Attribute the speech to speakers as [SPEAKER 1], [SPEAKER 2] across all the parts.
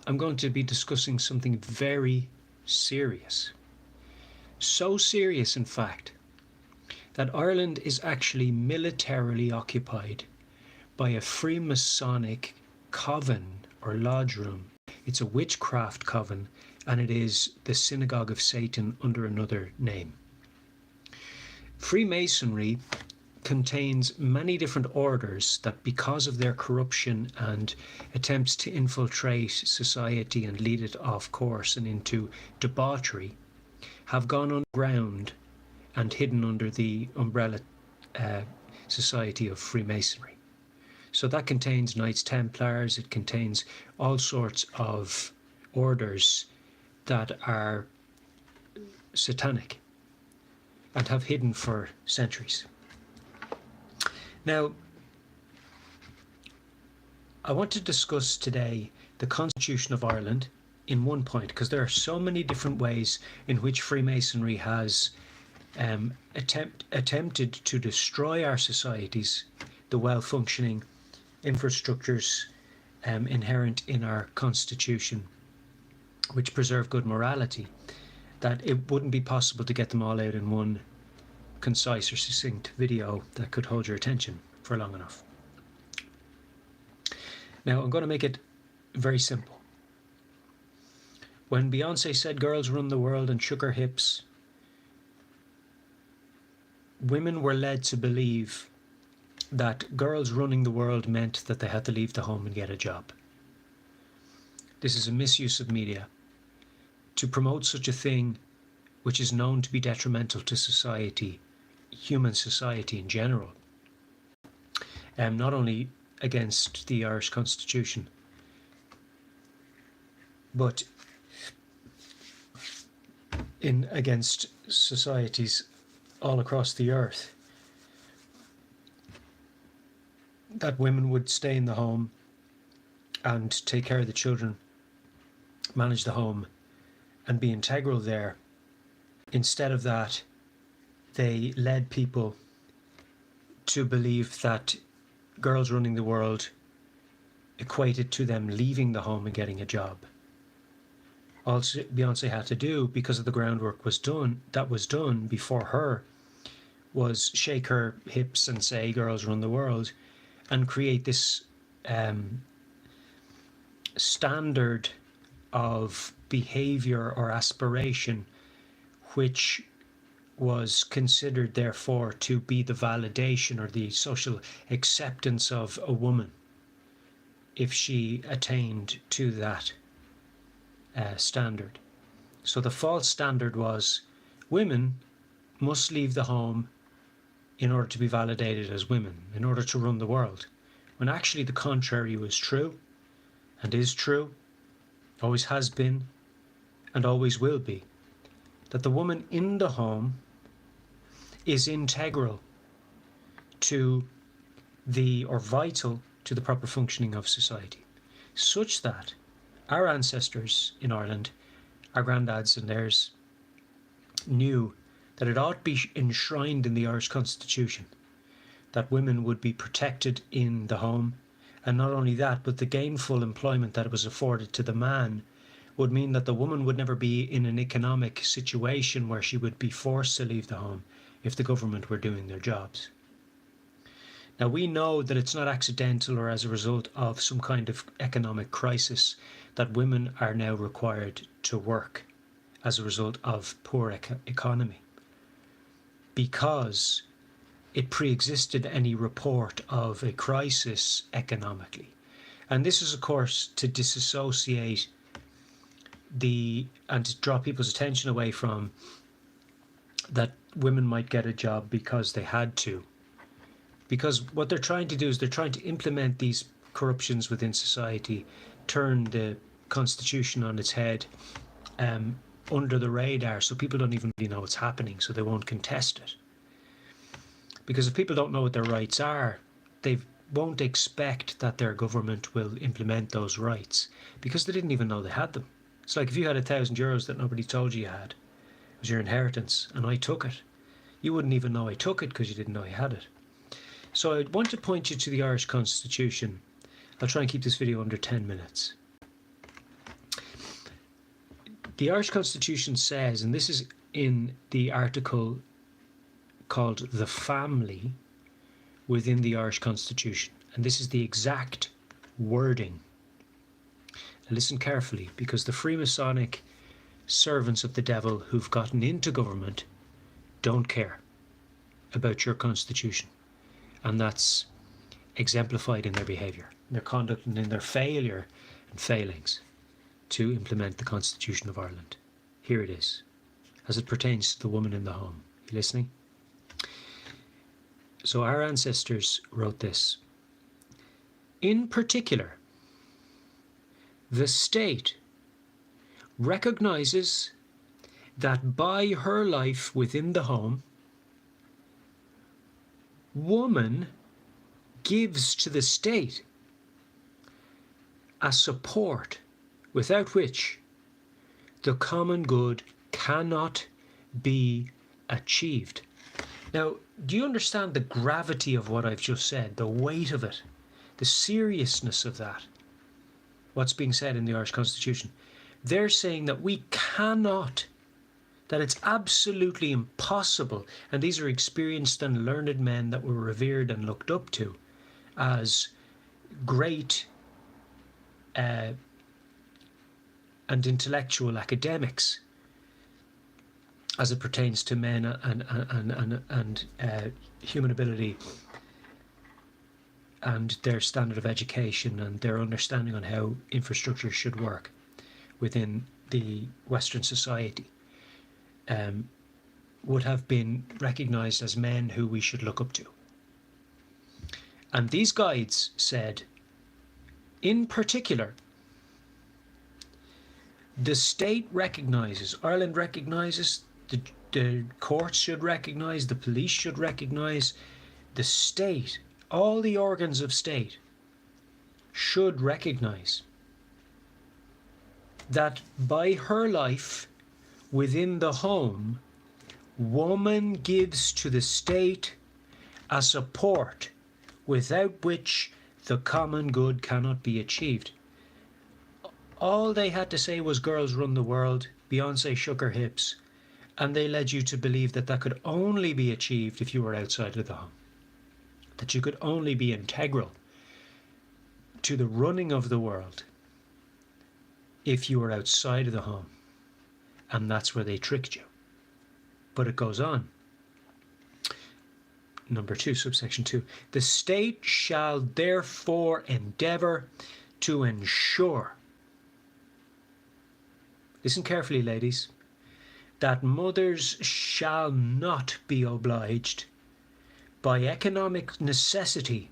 [SPEAKER 1] I'm going to be discussing something very serious. So serious, in fact, that Ireland is actually militarily occupied by a freemasonic coven or lodge room. It's a witchcraft coven, and it is the synagogue of Satan under another name. Freemasonry contains many different orders that, because of their corruption and attempts to infiltrate society and lead it off course and into debauchery, have gone underground and hidden under the umbrella society of Freemasonry. So that contains Knights Templars, it contains all sorts of orders that are satanic and have hidden for centuries. Now, I want to discuss today the Constitution of Ireland in one point, because there are so many different ways in which Freemasonry has attempted to destroy our societies, the well-functioning infrastructures inherent in our Constitution, which preserve good morality, that it wouldn't be possible to get them all out in one concise or succinct video that could hold your attention for long enough. Now, I'm going to make it very simple. When Beyonce said girls run the world and shook her hips, women were led to believe that girls running the world meant that they had to leave the home and get a job. This is a misuse of media to promote such a thing which is known to be detrimental to society, human society in general, not only against the Irish Constitution, but against societies all across the earth, that women would stay in the home and take care of the children, manage the home, and be integral there. Instead of that, they led people to believe that girls running the world equated to them leaving the home and getting a job. All Beyonce had to do, because of the groundwork that was done before her, was shake her hips and say girls run the world, and create this standard of behaviour or aspiration which was considered therefore to be the validation or the social acceptance of a woman if she attained to that standard. So the false standard was women must leave the home in order to be validated as women, in order to run the world, when actually the contrary was true and is true, always has been and always will be, that the woman in the home is integral to or vital to the proper functioning of society, such that our ancestors in Ireland, our granddads and theirs, knew that it ought to be enshrined in the Irish Constitution that women would be protected in the home, and not only that, but the gainful employment that was afforded to the man would mean that the woman would never be in an economic situation where she would be forced to leave the home if the government were doing their jobs. Now, we know that it's not accidental or as a result of some kind of economic crisis that women are now required to work as a result of poor economy, because it pre-existed any report of a crisis economically. And this is, of course, to disassociate and to draw people's attention away from that women might get a job because they had to. Because what they're trying to do is they're trying to implement these corruptions within society, turn the Constitution on its head, under the radar, so people don't even really know what's happening, so they won't contest it. Because if people don't know what their rights are, they won't expect that their government will implement those rights, because they didn't even know they had them. It's like if you had €1,000 that nobody told you had, it was your inheritance, and I took it. You wouldn't even know I took it because you didn't know you had it. So I want to point you to the Irish Constitution. I'll try and keep this video under 10 minutes. The Irish Constitution says, and this is in the article called The Family within the Irish Constitution, and this is the exact wording. Now listen carefully, because the freemasonic servants of the devil who've gotten into government don't care about your constitution, and that's exemplified in their behaviour, in their conduct, and in their failure and failings to implement the Constitution of Ireland. Here it is, as it pertains to the woman in the home. You listening? So our ancestors wrote this. In particular, the state recognises that by her life within the home, woman gives to the state a support without which the common good cannot be achieved. Now, do you understand the gravity of what I've just said, the weight of it, the seriousness of that, what's being said in the Irish Constitution? They're saying that we cannot, that it's absolutely impossible, and these are experienced and learned men that were revered and looked up to as great and intellectual academics as it pertains to men and human ability and their standard of education and their understanding on how infrastructure should work within the Western society, would have been recognised as men who we should look up to. And these guides said, in particular, the state recognises, Ireland recognises, the courts should recognise, the police should recognise, the state, all the organs of state should recognise that by her life within the home, woman gives to the state a support without which the common good cannot be achieved. All they had to say was girls run the world, Beyonce shook her hips, and they led you to believe that that could only be achieved if you were outside of the home. That you could only be integral to the running of the world if you were outside of the home. And that's where they tricked you. But it goes on. Number 2, subsection 2. The state shall therefore endeavour to ensure, listen carefully, ladies, that mothers shall not be obliged by economic necessity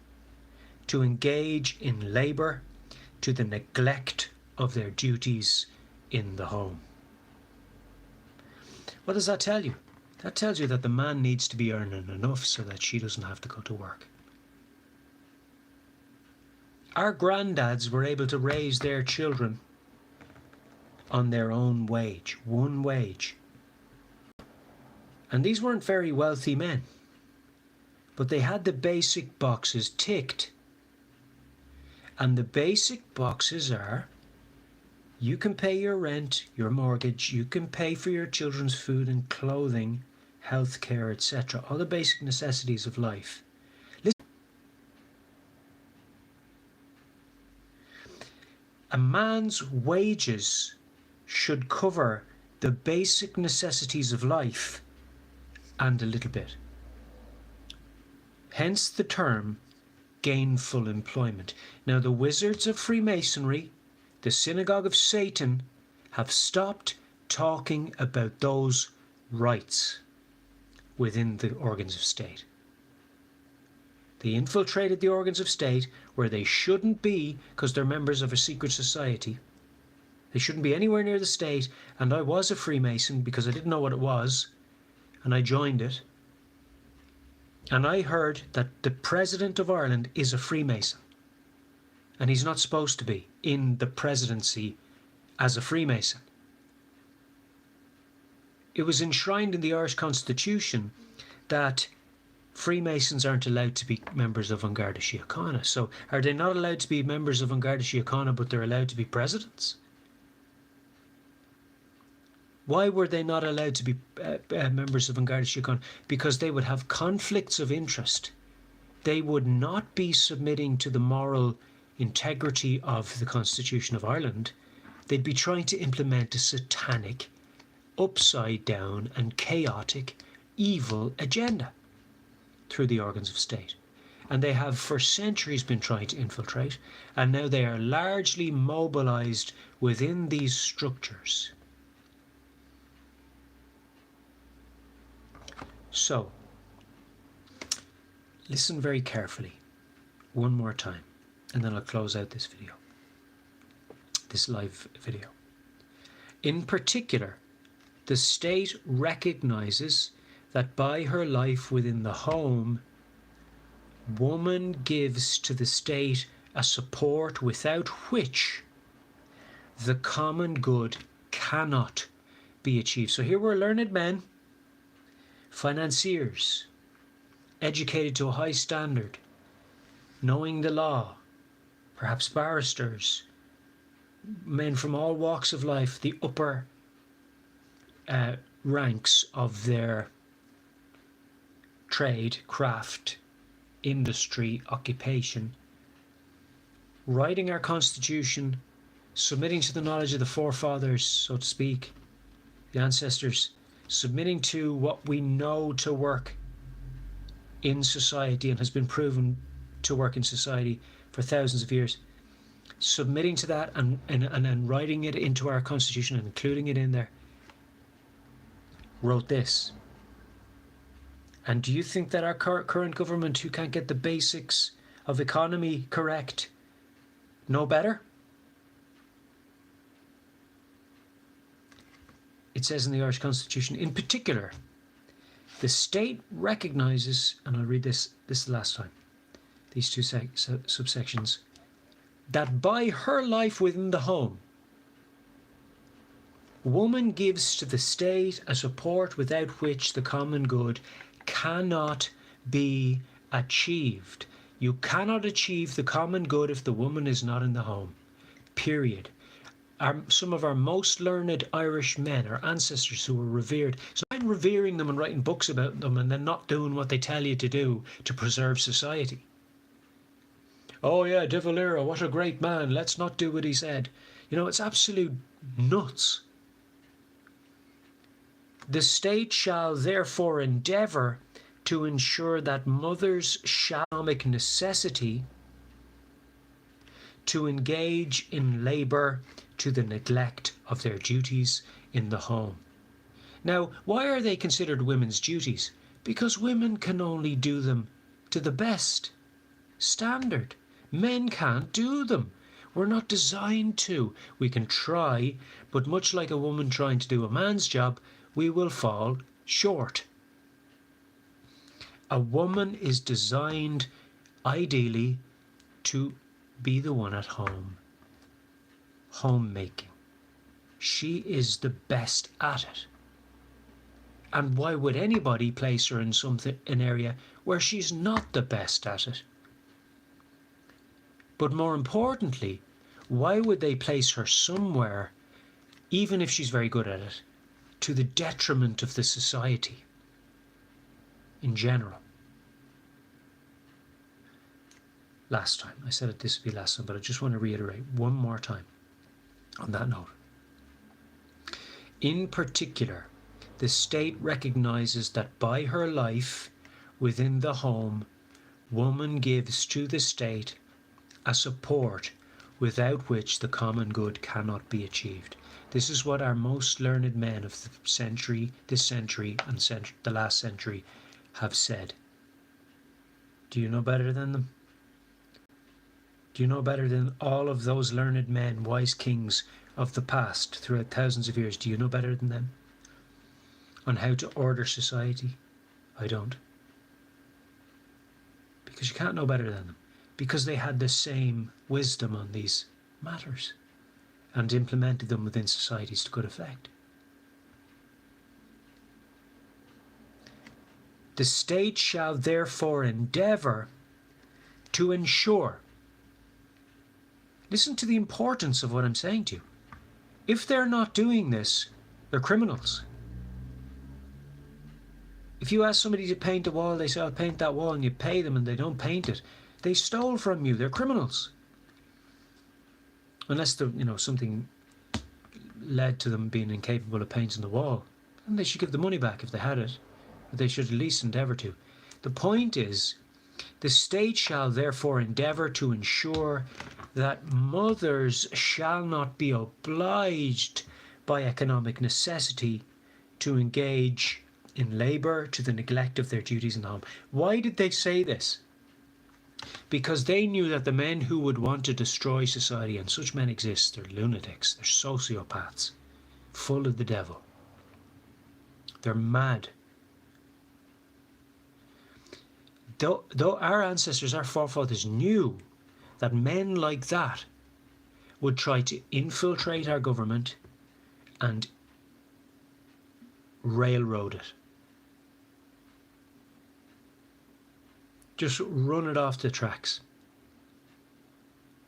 [SPEAKER 1] to engage in labour to the neglect of their duties in the home. What does that tell you? That tells you that the man needs to be earning enough so that she doesn't have to go to work. Our granddads were able to raise their children on their own wage, one wage. And these weren't very wealthy men, but they had the basic boxes ticked. And the basic boxes are, you can pay your rent, your mortgage, you can pay for your children's food and clothing, health care, etc. All the basic necessities of life. Listen. A man's wages should cover the basic necessities of life and a little bit. Hence the term gainful employment. Now the wizards of Freemasonry, the synagogue of Satan, have stopped talking about those rights within the organs of state. They infiltrated the organs of state where they shouldn't be because they're members of a secret society. They shouldn't be anywhere near the state, and I was a Freemason because I didn't know what it was, and I joined it. And I heard that the President of Ireland is a Freemason, and he's not supposed to be in the presidency as a Freemason. It was enshrined in the Irish Constitution that Freemasons aren't allowed to be members of An Garda Síochána. So are they not allowed to be members of An Garda Síochána, but they're allowed to be presidents? Why were they not allowed to be members of An Garda Síochána? Because they would have conflicts of interest. They would not be submitting to the moral integrity of the Constitution of Ireland. They'd be trying to implement a satanic, upside down and chaotic, evil agenda through the organs of state. And they have for centuries been trying to infiltrate, and now they are largely mobilized within these structures. So, listen very carefully one more time, and then I'll close out this video, this live video. In particular, the state recognizes that by her life within the home, woman gives to the state a support without which the common good cannot be achieved. So here we're learned men, financiers, educated to a high standard, knowing the law, perhaps barristers, men from all walks of life, the upper ranks of their trade, craft, industry, occupation, writing our constitution, submitting to the knowledge of the forefathers, so to speak, the ancestors, submitting to what we know to work in society and has been proven to work in society for thousands of years, submitting to that and writing it into our constitution and including it in there, wrote this. And do you think that our current government, who can't get the basics of economy correct, know better? It says in the Irish Constitution, in particular, the state recognises, and I'll read this the last time, these two subsections, that by her life within the home, woman gives to the state a support without which the common good cannot be achieved. You cannot achieve the common good if the woman is not in the home. Period. Some of our most learned Irish men, our ancestors who were revered, so I'm revering them and writing books about them and then not doing what they tell you to do to preserve society. Oh yeah, De Valera, what a great man, let's not do what he said. You know, it's absolute nuts. The state shall therefore endeavour to ensure that mothers shall economic necessity to engage in labour to the neglect of their duties in the home. Now, why are they considered women's duties? Because women can only do them to the best standard. Men can't do them. We're not designed to. We can try, but much like a woman trying to do a man's job, we will fall short. A woman is designed, ideally, to be the one at home. Homemaking. She is the best at it. And why would anybody place her in an area where she's not the best at it? But more importantly, why would they place her somewhere, even if she's very good at it, to the detriment of the society in general? Last time, I said this would be last time, but I just want to reiterate one more time on that note. In particular, the state recognises that by her life within the home, woman gives to the state a support without which the common good cannot be achieved. This is what our most learned men of the century, this century and the last century have said. Do you know better than them? Do you know better than all of those learned men, wise kings of the past throughout thousands of years? Do you know better than them on how to order society? I don't. Because you can't know better than them. Because they had the same wisdom on these matters and implemented them within societies to good effect. The state shall therefore endeavour to ensure. Listen to the importance of what I'm saying to you. If they're not doing this, They're criminals. If you ask somebody to paint a wall, they say, I'll paint that wall, and you pay them and they don't paint it. They stole from you. They're criminals. Unless something led to them being incapable of painting the wall. And they should give the money back if they had it. But they should at least endeavour to. The point is, the state shall therefore endeavour to ensure that mothers shall not be obliged by economic necessity to engage in labour to the neglect of their duties in the home. Why did they say this? Because they knew that the men who would want to destroy society, and such men exist, they're lunatics, they're sociopaths, full of the devil. They're mad. Though our ancestors, our forefathers knew that men like that would try to infiltrate our government and railroad it. Just run it off the tracks.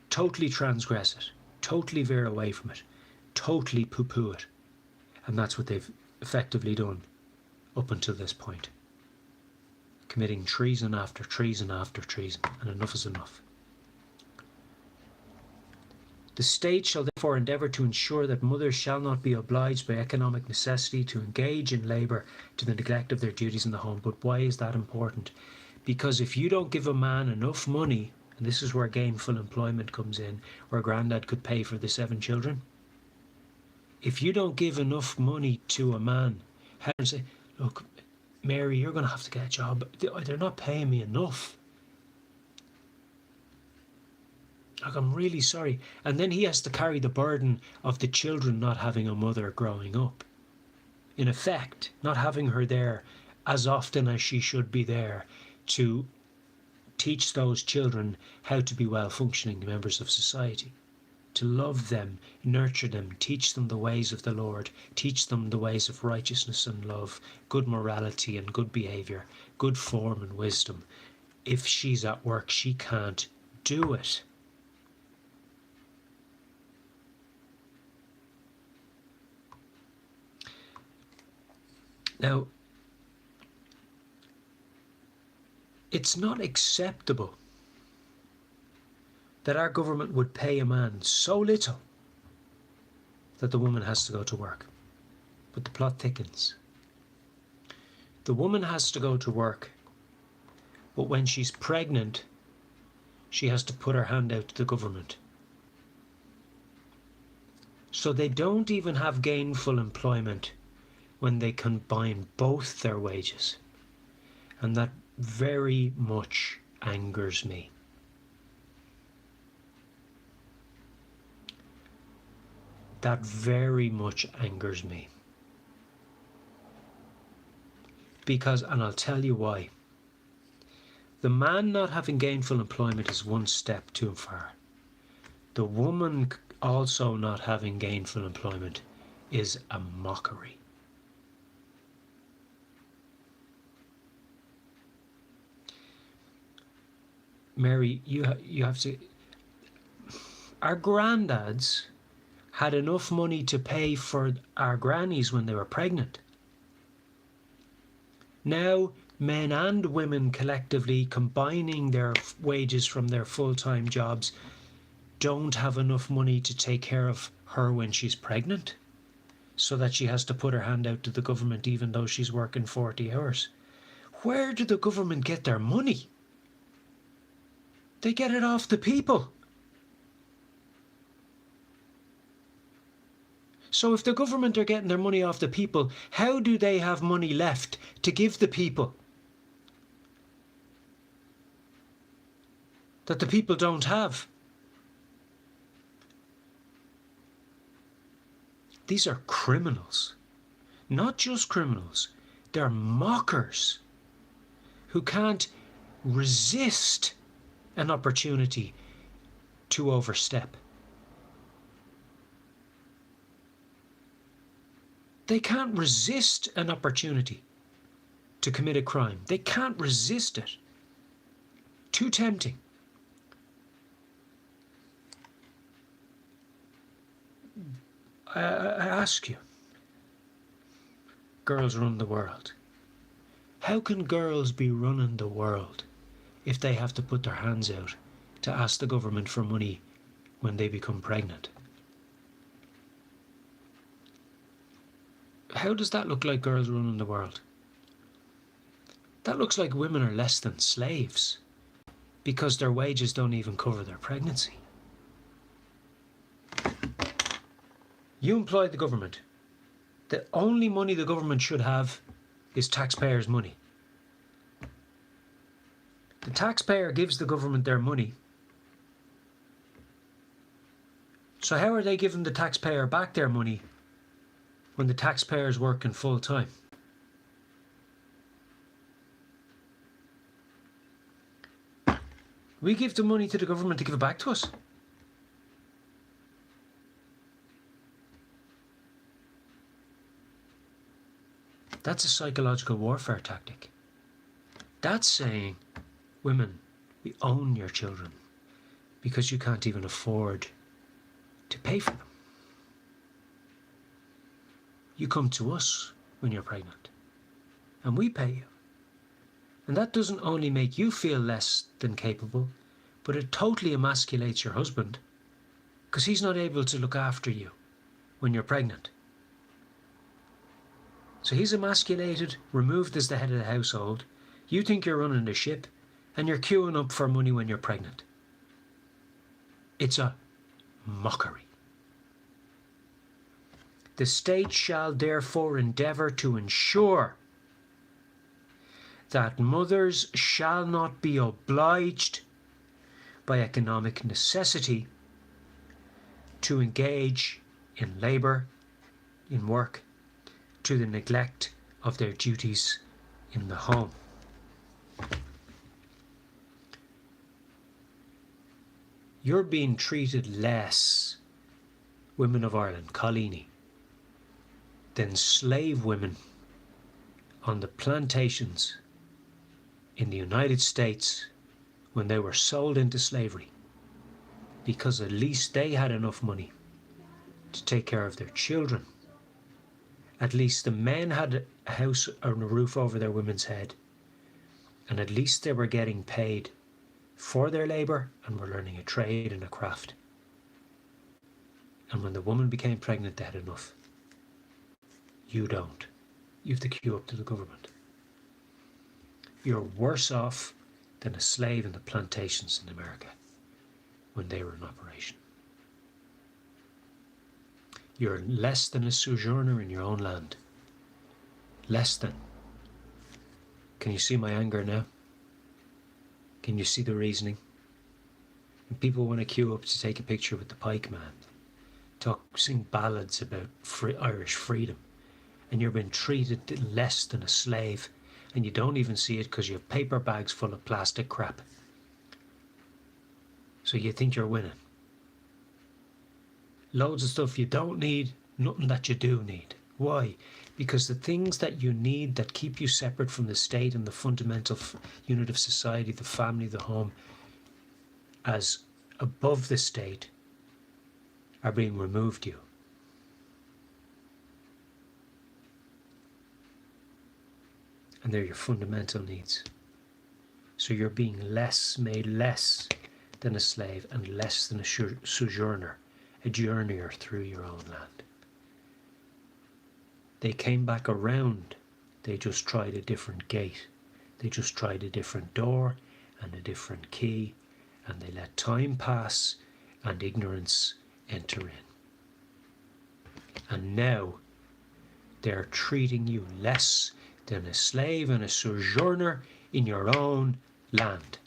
[SPEAKER 1] Totally transgress it. Totally veer away from it. Totally poo-poo it. And that's what they've effectively done up until this point. Committing treason after treason after treason. And enough is enough. The state shall therefore endeavour to ensure that mothers shall not be obliged by economic necessity to engage in labour to the neglect of their duties in the home. But why is that important? Because if you don't give a man enough money, and this is where gainful employment comes in, where Grandad could pay for the 7 children. If you don't give enough money to a man, and say, look, Mary, you're going to have to get a job. They're not paying me enough. Like, I'm really sorry. And then he has to carry the burden of the children not having a mother growing up. In effect, not having her there as often as she should be there to teach those children how to be well-functioning members of society, to love them, nurture them, teach them the ways of the Lord, teach them the ways of righteousness and love, good morality and good behaviour, good form and wisdom. If she's at work, she can't do it. Now, it's not acceptable that our government would pay a man so little that the woman has to go to work. But the plot thickens. The woman has to go to work, but when she's pregnant, she has to put her hand out to the government. So they don't even have gainful employment when they combine both their wages. And that very much angers me. That very much angers me. Because, and I'll tell you why. The man not having gainful employment is one step too far. The woman also not having gainful employment is a mockery. Mary, you have to... Our granddads had enough money to pay for our grannies when they were pregnant. Now, men and women collectively, combining their wages from their full-time jobs, don't have enough money to take care of her when she's pregnant, so that she has to put her hand out to the government even though she's working 40 hours. Where do the government get their money? They get it off the people. So if the government are getting their money off the people, how do they have money left to give the people that the people don't have? These are criminals. Not just criminals. They're mockers who can't resist an opportunity to overstep. They can't resist an opportunity to commit a crime. They can't resist it. Too tempting. I ask you, girls run the world. How can girls be running the world if they have to put their hands out to ask the government for money when they become pregnant? How does that look like girls running the world? That looks like women are less than slaves because their wages don't even cover their pregnancy. You employ the government. The only money the government should have is taxpayers' money. The taxpayer gives the government their money. So how are they giving the taxpayer back their money when the taxpayer's working full time? We give the money to the government to give it back to us. That's a psychological warfare tactic. That's saying, women, we own your children because you can't even afford to pay for them. You come to us when you're pregnant and we pay you. And that doesn't only make you feel less than capable, but it totally emasculates your husband because he's not able to look after you when you're pregnant. So he's emasculated, removed as the head of the household. You think you're running the ship and you're queuing up for money when you're pregnant. It's a mockery. The state shall therefore endeavour to ensure that mothers shall not be obliged by economic necessity to engage in labour, in work, to the neglect of their duties in the home. You're being treated less, women of Ireland, Colleany, than slave women on the plantations in the United States when they were sold into slavery, because at least they had enough money to take care of their children. At least the men had a house and a roof over their women's head, and at least they were getting paid for their labour and were learning a trade and a craft. And when the woman became pregnant, they had enough. You don't. You have to queue up to the government. You're worse off than a slave in the plantations in America when they were in operation. You're less than a sojourner in your own land. Less than. Can you see my anger now? Can you see the reasoning? When people want to queue up to take a picture with the pike man, sing ballads about Irish freedom, and you're being treated less than a slave, and you don't even see it because you have paper bags full of plastic crap. So you think you're winning. Loads of stuff you don't need, nothing that you do need. Why? Because the things that you need that keep you separate from the state and the fundamental unit of society, the family, the home, as above the state, are being removed you. And they're your fundamental needs. So you're being made less than a slave and less than a sojourner, a journeyer through your own land. They came back around. They just tried a different gate. They just tried a different door and a different key, and they let time pass and ignorance enter in. And now they're treating you less than a slave and a sojourner in your own land.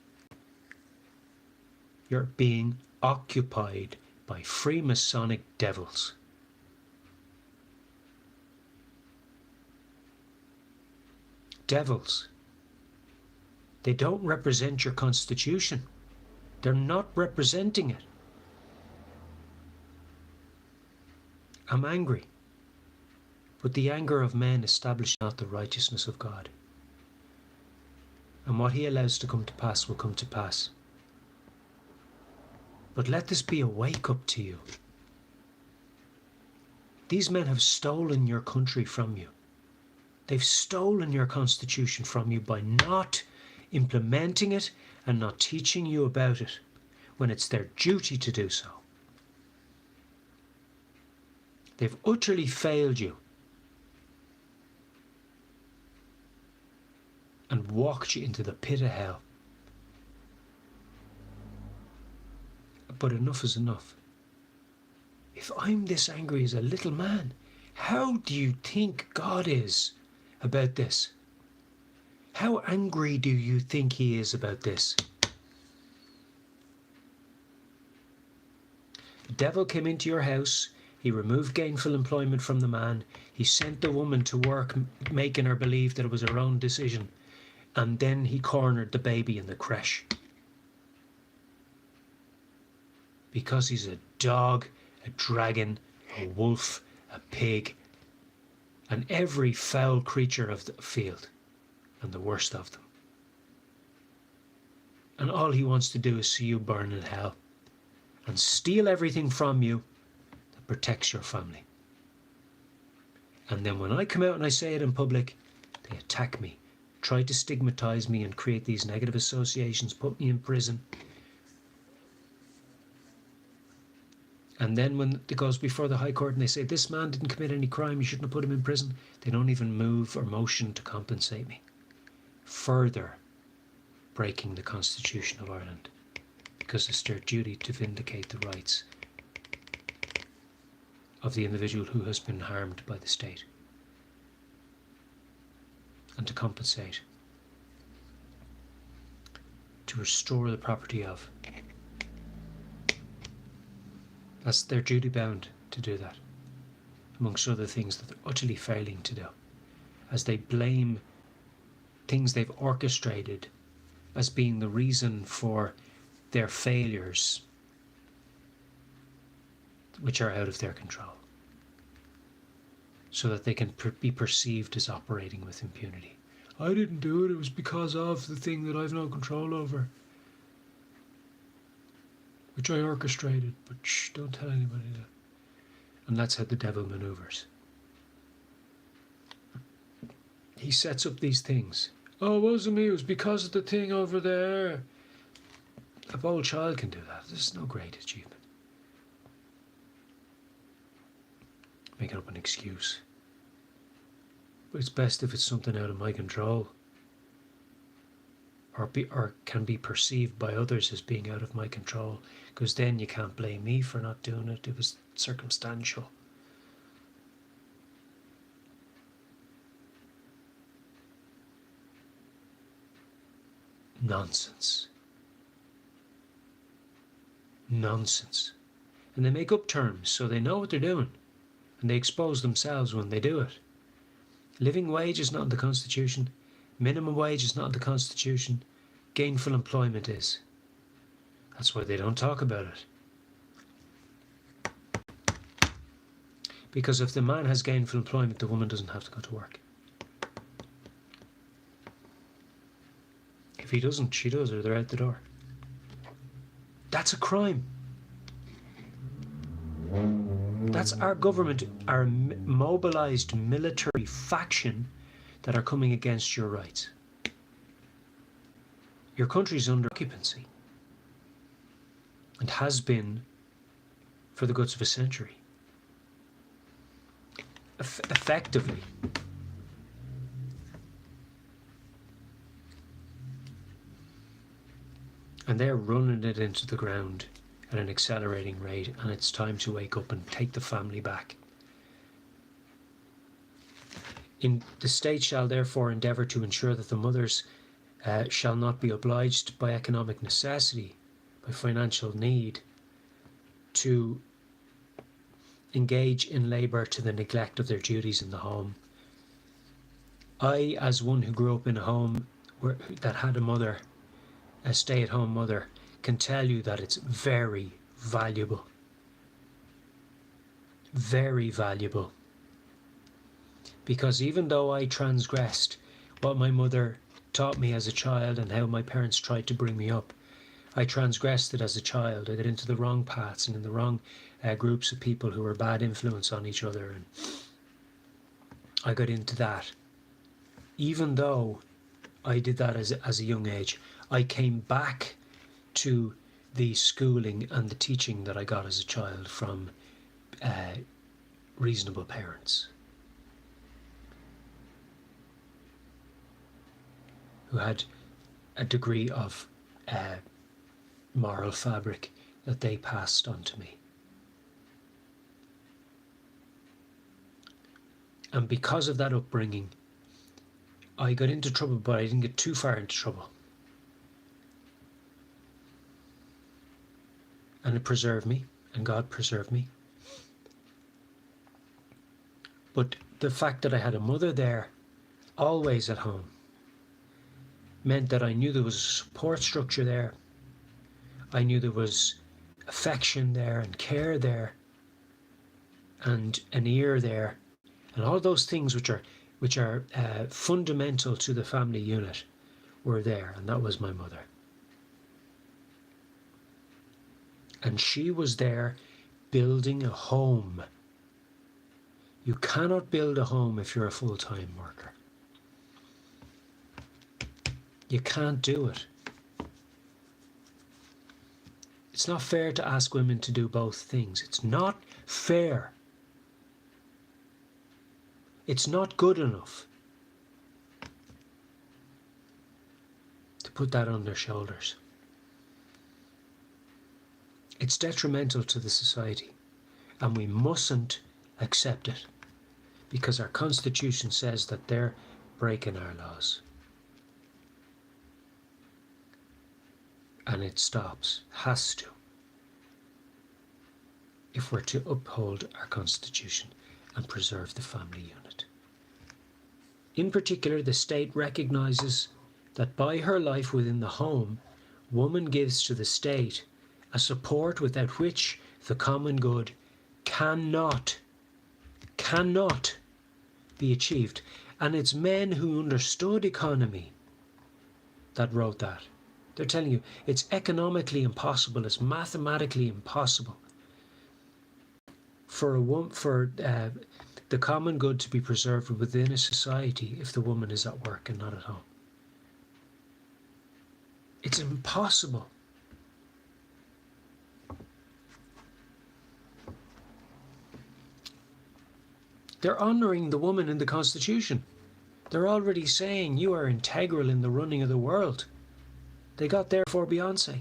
[SPEAKER 1] You're being occupied by freemasonic devils. Devils. They don't represent your constitution. They're not representing it. I'm angry. But the anger of men establishes not the righteousness of God. And what he allows to come to pass will come to pass. But let this be a wake-up to you. These men have stolen your country from you. They've stolen your constitution from you by not implementing it and not teaching you about it when it's their duty to do so. They've utterly failed you and walked you into the pit of hell. But enough is enough. If I'm this angry as a little man, how do you think God is about this? How angry do you think he is about this? The devil came into your house. He removed gainful employment from the man. He sent the woman to work, making her believe that it was her own decision. And then he cornered the baby in the creche. Because he's a dog, a dragon, a wolf, a pig, and every foul creature of the field, and the worst of them. And all he wants to do is see you burn in hell and steal everything from you that protects your family. And then when I come out and I say it in public, they attack me, try to stigmatize me and create these negative associations, put me in prison. And then when it goes before the High Court and they say, this man didn't commit any crime, you shouldn't have put him in prison, they don't even move or motion to compensate me. Further breaking the Constitution of Ireland, because it's their duty to vindicate the rights of the individual who has been harmed by the state and to compensate, to restore the property of. That's their duty bound to do that, amongst other things that they're utterly failing to do, as they blame things they've orchestrated as being the reason for their failures, which are out of their control, so that they can be perceived as operating with impunity. I didn't do it, it was because of the thing that I've no control over, which I orchestrated, but shh, don't tell anybody that. And that's how the devil maneuvers. He sets up these things. Oh, it wasn't me, it was because of the thing over there. A bold child can do that. This is no great achievement. Making up an excuse. But it's best if it's something out of my control. Or can be perceived by others as being out of my control, because then you can't blame me for not doing it. It was circumstantial. Nonsense. Nonsense. And they make up terms so they know what they're doing, and they expose themselves when they do it. Living wage is not in the Constitution. Minimum wage is not in the Constitution. Gainful employment is. That's why they don't talk about it. Because if the man has gainful employment, the woman doesn't have to go to work. If he doesn't, she does, or they're out the door. That's a crime. That's our government, our mobilised military faction that are coming against your rights. Your country's under occupancy and has been for the guts of a century. Effectively. And they're running it into the ground at an accelerating rate, and it's time to wake up and take the family back. The state shall therefore endeavour to ensure that the mothers shall not be obliged by economic necessity, by financial need, to engage in labour to the neglect of their duties in the home. I, as one who grew up in a home that had a mother, a stay-at-home mother, can tell you that it's very valuable. Very valuable. Because even though I transgressed what my mother taught me as a child and how my parents tried to bring me up, I transgressed it as a child. I got into the wrong paths and in the wrong groups of people who were bad influence on each other, and I got into that even though I did that as a young age, I came back to the schooling and the teaching that I got as a child from reasonable parents who had a degree of moral fabric that they passed on to me. And because of that upbringing, I got into trouble, but I didn't get too far into trouble. And it preserved me, and God preserved me. But the fact that I had a mother there, always at home, meant that I knew there was a support structure there. I knew there was affection there and care there and an ear there, and all those things which are fundamental to the family unit were there, and that was my mother. And she was there building a home. You cannot build a home if you're a full-time worker. You can't do it. It's not fair to ask women to do both things. It's not fair. It's not good enough to put that on their shoulders. It's detrimental to the society, and we mustn't accept it, because our Constitution says that they're breaking our laws. And it stops, has to, if we're to uphold our Constitution and preserve the family unit. In particular, the state recognises that by her life within the home, woman gives to the state a support without which the common good cannot be achieved. And it's men who understood economy that wrote that. They're telling you it's economically impossible, it's mathematically impossible for the common good to be preserved within a society if the woman is at work and not at home. It's impossible. They're honouring the woman in the Constitution. They're already saying you are integral in the running of the world. They got there for Beyonce.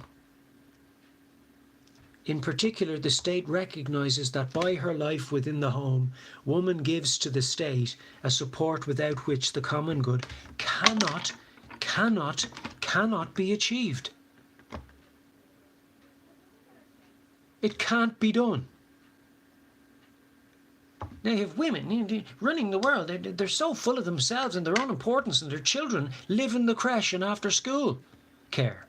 [SPEAKER 1] In particular, the state recognises that by her life within the home, woman gives to the state a support without which the common good cannot be achieved. It can't be done. Now you have women running the world. They're so full of themselves and their own importance, and their children live in the creche and after school care.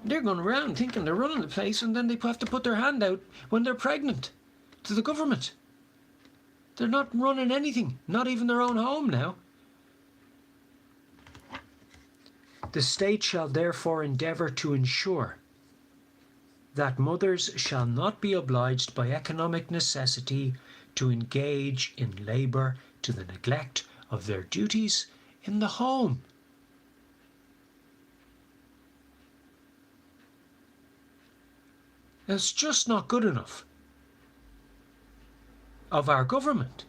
[SPEAKER 1] They're going around thinking they're running the place, and then they have to put their hand out when they're pregnant to the government. They're not running anything, not even their own home now. The state shall therefore endeavour to ensure that mothers shall not be obliged by economic necessity to engage in labour to the neglect of their duties in the home. It's just not good enough of our government.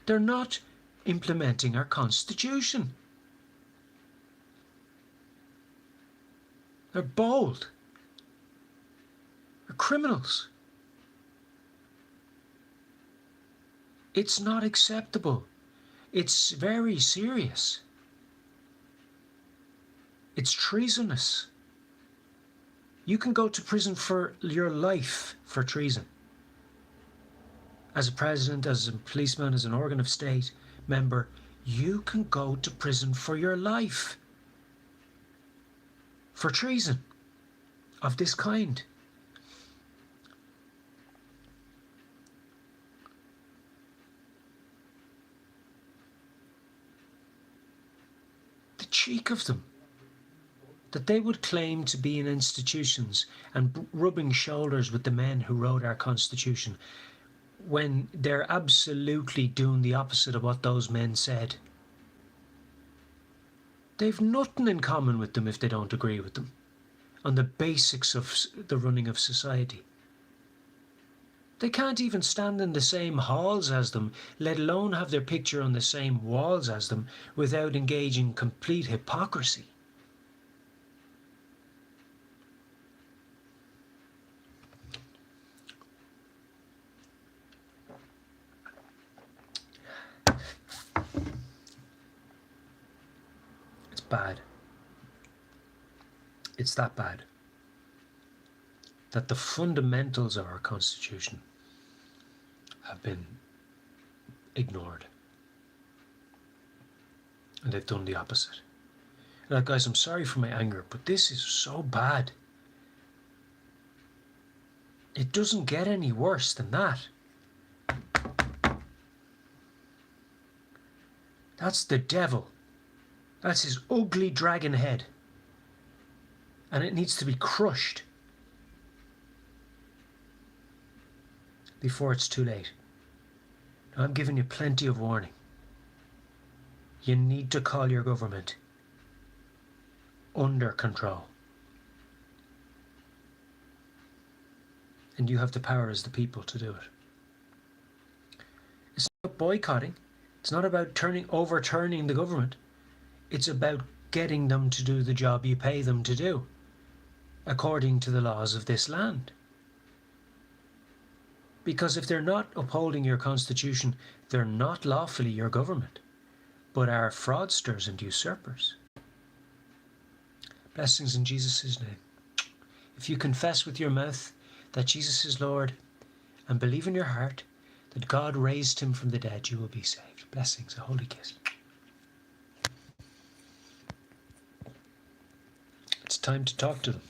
[SPEAKER 1] They're not implementing our Constitution. They're bold. They're criminals. It's not acceptable. It's very serious. It's treasonous. You can go to prison for your life for treason. As a president, as a policeman, as an organ of state member, you can go to prison for your life for treason of this kind. The cheek of them, that they would claim to be in institutions and rubbing shoulders with the men who wrote our Constitution. when they're absolutely doing the opposite of what those men said. They've nothing in common with them if they don't agree with them on the basics of the running of society. They can't even stand in the same halls as them, let alone have their picture on the same walls as them, without engaging complete hypocrisy. It's bad. It's that bad that the fundamentals of our Constitution have been ignored. And they've done the opposite. Now, guys, I'm sorry for my anger, but this is so bad. It doesn't get any worse than that. That's the devil. That's his ugly dragon head. And it needs to be crushed before it's too late. Now, I'm giving you plenty of warning. You need to call your government under control. And you have the power as the people to do it. It's not about boycotting. It's not about overturning the government. It's about getting them to do the job you pay them to do, according to the laws of this land. Because if they're not upholding your constitution, they're not lawfully your government, but are fraudsters and usurpers. Blessings in Jesus' name. If you confess with your mouth that Jesus is Lord and believe in your heart that God raised him from the dead, you will be saved. Blessings, a holy kiss. It's time to talk to them.